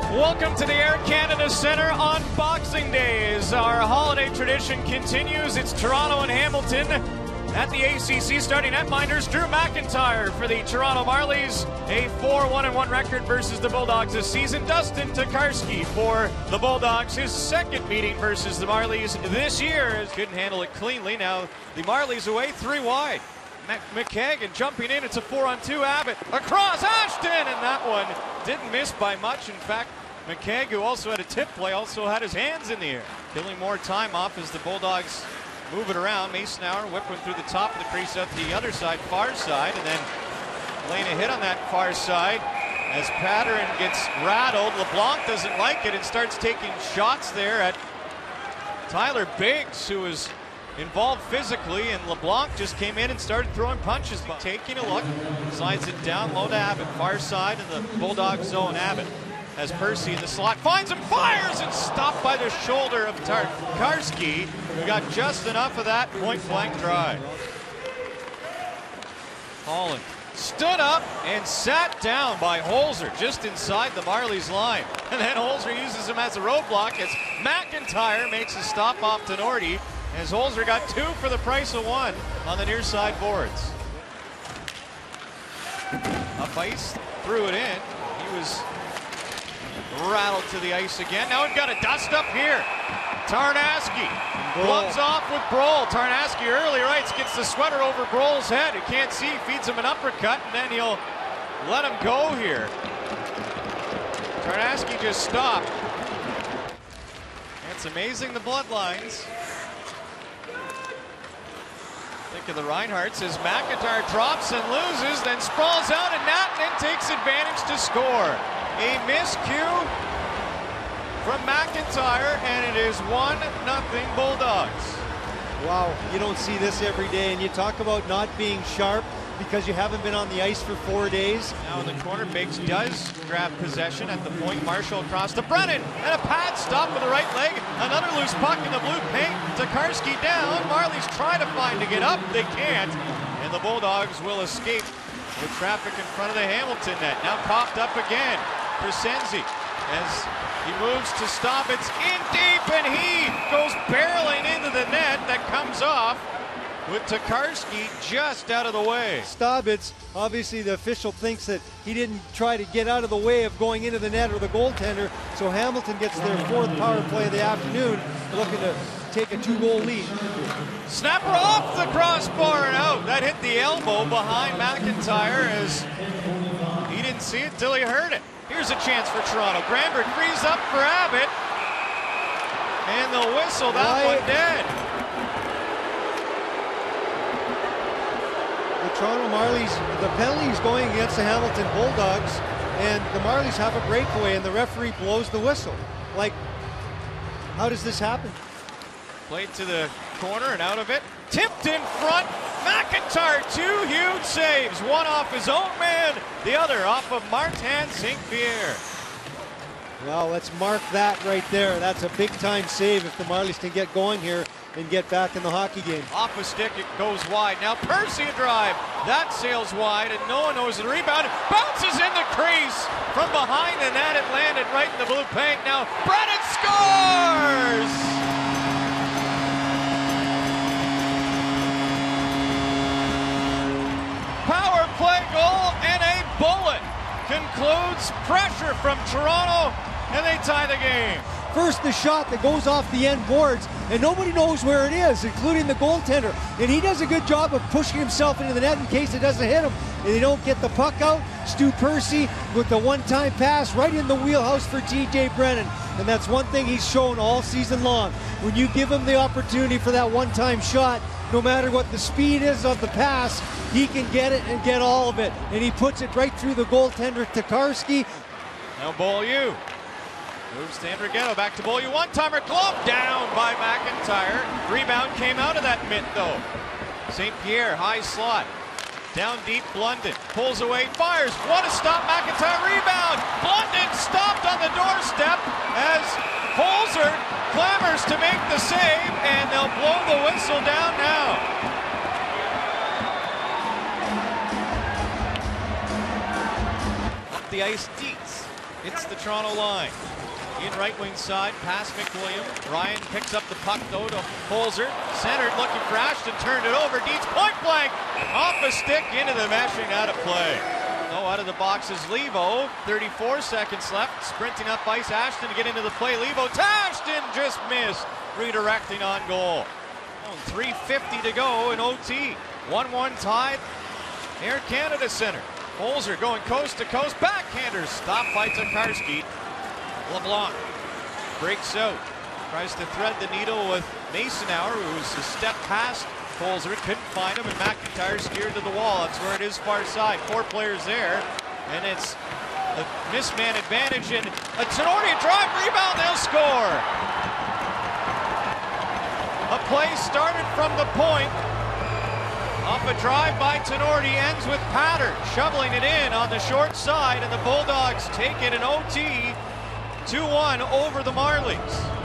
Welcome to the Air Canada Centre on Boxing Day. As our holiday tradition continues, it's Toronto and Hamilton at the ACC starting netminders. Drew McIntyre for the Toronto Marlies, a 4-1-1 record versus the Bulldogs this season. Dustin Tokarski for the Bulldogs, his second meeting versus the Marlies this year. Couldn't handle it cleanly. Now the Marlies away, 3 wide. McKagan jumping in, it's a 4-on-2. Abbott across Ashton, and that one didn't miss by much. In fact, McKagan, who also had a tip play, also had his hands in the air. Killing more time off as the Bulldogs move it around. Masonauer whipping through the top of the crease out to the other side, far side, and then laying a hit on that far side as Patterson gets rattled. LeBlanc doesn't like it and starts taking shots there at Tyler Biggs, who is involved physically, and LeBlanc just came in and started throwing punches. Taking a look, slides it down low to Abbott, far side in the Bulldog zone. Abbott has Percy in the slot, finds him, fires, and stopped by the shoulder of Tokarski, who got just enough of that point-blank drive. Holland stood up and sat down by Holzer just inside the Marlies line. And then Holzer uses him as a roadblock as McIntyre makes a stop off to Norty, as Holzer got 2 for the price of 1 on the near side boards. Up ice, threw it in. He was rattled to the ice again. Now we've got a dust up here. Tarnaski gloves off with Brohl. Tarnaski early rights, gets the sweater over Brohl's head. He can't see, feeds him an uppercut, and then he'll let him go here. Tarnaski just stopped. It's amazing the bloodlines. Think of the Reinhardts as McIntyre drops and loses, then sprawls out, and Nattinen takes advantage to score. A miscue from McIntyre, and it is 1-0 Bulldogs. Wow, you don't see this every day, and you talk about not being sharp because you haven't been on the ice for 4 days. Now in the corner, Biggs does grab possession at the point. Marshall across to Brennan, and a pad stop with the right leg. Another loose puck in the blue paint. Tokarski down. Marlies try to find to get up. They can't, and the Bulldogs will escape with traffic in front of the Hamilton net. Now popped up again. Crescenzi as he moves to stop. It's in deep, and he goes barreling into the net. That comes off with Tokarski just out of the way. Staubitz, obviously the official thinks that he didn't try to get out of the way of going into the net or the goaltender, so Hamilton gets their 4th power play of the afternoon, looking to take a 2-goal lead. Snapper off the crossbar and out. That hit the elbow behind McIntyre as he didn't see it till he heard it. Here's a chance for Toronto. Granberg frees up for Abbott, and the whistle, that one dead. The Toronto Marlies, the penalty is going against the Hamilton Bulldogs, and the Marlies have a breakaway, and the referee blows the whistle. Like, how does this happen? Played to the corner and out of it. Tipped in front. McIntyre, 2 huge saves. One off his own man, the other off of Martin St. Pierre. Well, let's mark that right there. That's a big-time save if the Marlies can get going here and get back in the hockey game. Off a stick, it goes wide. Now Percy a drive. That sails wide, and no one knows the rebound. It bounces in the crease. From behind the net, it landed right in the blue paint. Now Brennan scores! Power play goal, and a bullet concludes pressure from Toronto, and they tie the game. First, the shot that goes off the end boards, and nobody knows where it is, including the goaltender. And he does a good job of pushing himself into the net in case it doesn't hit him. And they don't get the puck out. Stu Percy with the one-time pass right in the wheelhouse for TJ Brennan. And that's one thing he's shown all season long. When you give him the opportunity for that one-time shot, no matter what the speed is of the pass, he can get it and get all of it. And he puts it right through the goaltender, Tokarski. Now Beaulieu moves to Andrighetto, back to Beaulieu. One-timer glove down by McIntyre. Rebound came out of that mitt, though. St. Pierre, high slot. Down deep, Blunden pulls away, fires. What a stop, McIntyre, rebound. Blunden stopped on the doorstep as Holzer clamors to make the save, and they'll blow the whistle down now. Up the ice, Dietz hits the Toronto line. In right wing side, past McWilliam. Ryan picks up the puck though to Holzer. Centered, looking for Ashton, turned it over. Deeds point blank. Off a stick, into the meshing, out of play. Oh, out of the box is Levo. 34 seconds left. Sprinting up ice, Ashton to get into the play. Levo to Ashton, just missed. Redirecting on goal. 3:50 to go in OT. 1-1 tied. Air Canada Center. Holzer going coast to coast. Backhander stopped by Tokarski. LeBlanc breaks out. Tries to thread the needle with Masonauer, who's a step past Holzer. Couldn't find him, and McIntyre steered to the wall. That's where it is, far side. 4 players there, and it's a misman advantage. And a Tenori drive, rebound, they'll score. A play started from the point. Off a drive by Tenori, ends with Patter shoveling it in on the short side, and the Bulldogs take it in OT. 2-1 over the Marlies.